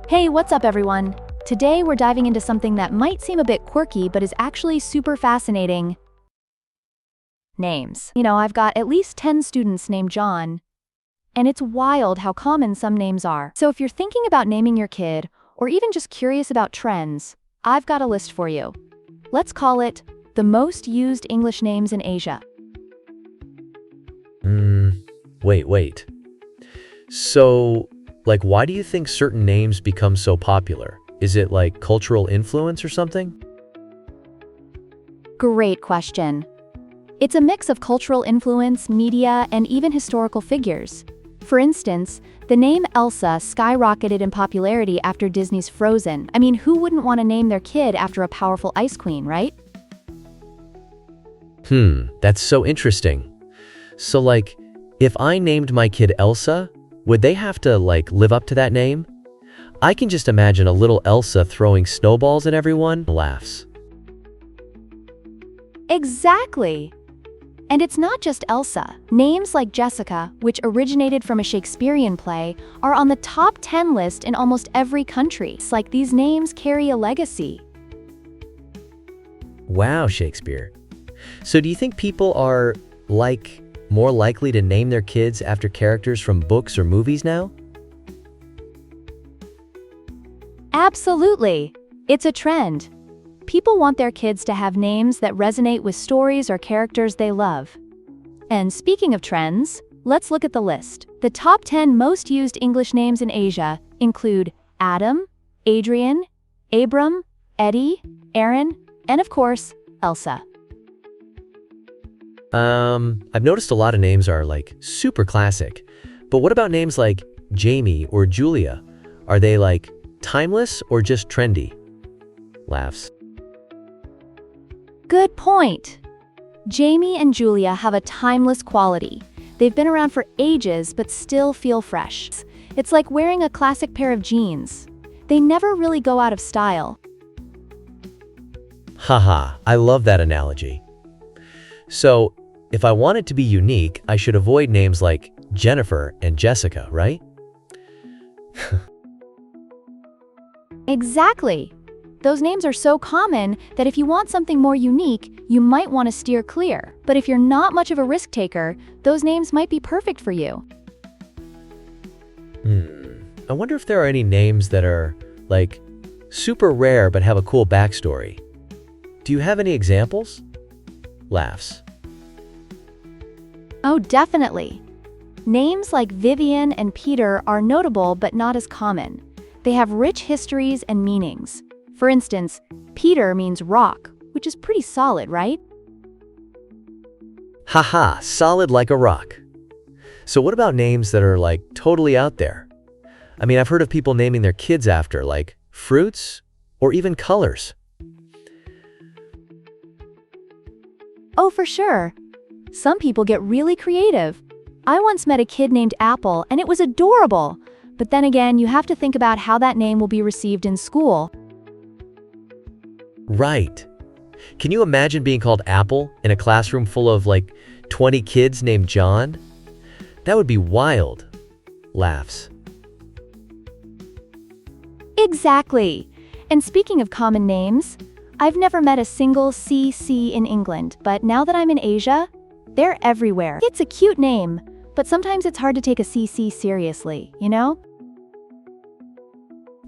Hey, what's up everyone? Today we're diving into something that might seem a bit quirky but is actually super fascinating. Names. I've got at least 10 students named John. And it's wild how common some names are. So if you're thinking about naming your kid, or even just curious about trends, I've got a list for you. Let's call it the most used English names in Asia. Wait. So, why do you think certain names become so popular? Is it cultural influence or something? Great question. It's a mix of cultural influence, media, and even historical figures. For instance, the name Elsa skyrocketed in popularity after Disney's Frozen. I mean, who wouldn't want to name their kid after a powerful ice queen, right? That's so interesting. So, if I named my kid Elsa, would they have to, live up to that name? I can just imagine a little Elsa throwing snowballs at everyone. Laughs. Exactly. And it's not just Elsa. Names like Jessica, which originated from a Shakespearean play, are on the top 10 list in almost every country. It's like these names carry a legacy. Wow, Shakespeare. So do you think people are, more likely to name their kids after characters from books or movies now? Absolutely. It's a trend. People want their kids to have names that resonate with stories or characters they love. And speaking of trends, let's look at the list. The top 10 most used English names in Asia include Adam, Adrian, Abram, Eddie, Aaron, and of course, Elsa. I've noticed a lot of names are super classic. But what about names like Jamie or Julia? Are they timeless or just trendy? Laughs. Good point. Jamie and Julia have a timeless quality. They've been around for ages but still feel fresh. It's like wearing a classic pair of jeans. They never really go out of style. Haha, I love that analogy. So, if I want it to be unique, I should avoid names like Jennifer and Jessica, right? Exactly. Those names are so common that if you want something more unique, you might want to steer clear. But if you're not much of a risk taker, those names might be perfect for you. I wonder if there are any names that are, super rare but have a cool backstory. Do you have any examples? Laughs. Oh, definitely. Names like Vivian and Peter are notable but not as common. They have rich histories and meanings. For instance, Peter means rock, which is pretty solid, right? Haha, solid like a rock. So what about names that are totally out there? I mean, I've heard of people naming their kids after fruits or even colors. Oh, for sure. Some people get really creative. I once met a kid named Apple and it was adorable. But then again, you have to think about how that name will be received in school. Right. Can you imagine being called Apple in a classroom full of 20 kids named John? That would be wild. Laughs. Exactly. And speaking of common names, I've never met a single CC in England, but now that I'm in Asia, they're everywhere. It's a cute name, but sometimes it's hard to take a CC seriously,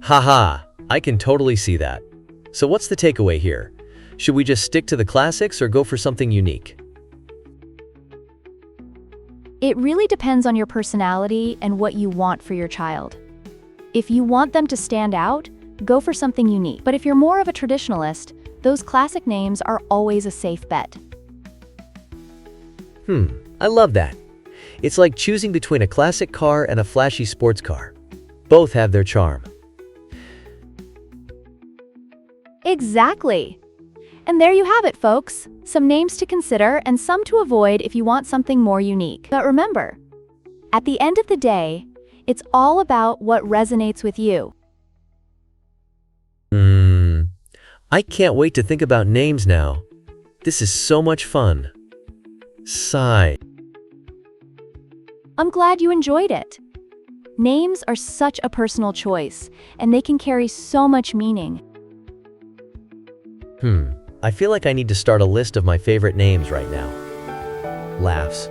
Haha, I can totally see that. So what's the takeaway here? Should we just stick to the classics or go for something unique? It really depends on your personality and what you want for your child. If you want them to stand out, go for something unique. But if you're more of a traditionalist, those classic names are always a safe bet. I love that. It's like choosing between a classic car and a flashy sports car. Both have their charm. Exactly. And there you have it, folks. Some names to consider and some to avoid if you want something more unique. But remember, at the end of the day, it's all about what resonates with you. I can't wait to think about names now. This is so much fun. Sigh. I'm glad you enjoyed it. Names are such a personal choice, and they can carry so much meaning. I feel like I need to start a list of my favorite names right now. Laughs.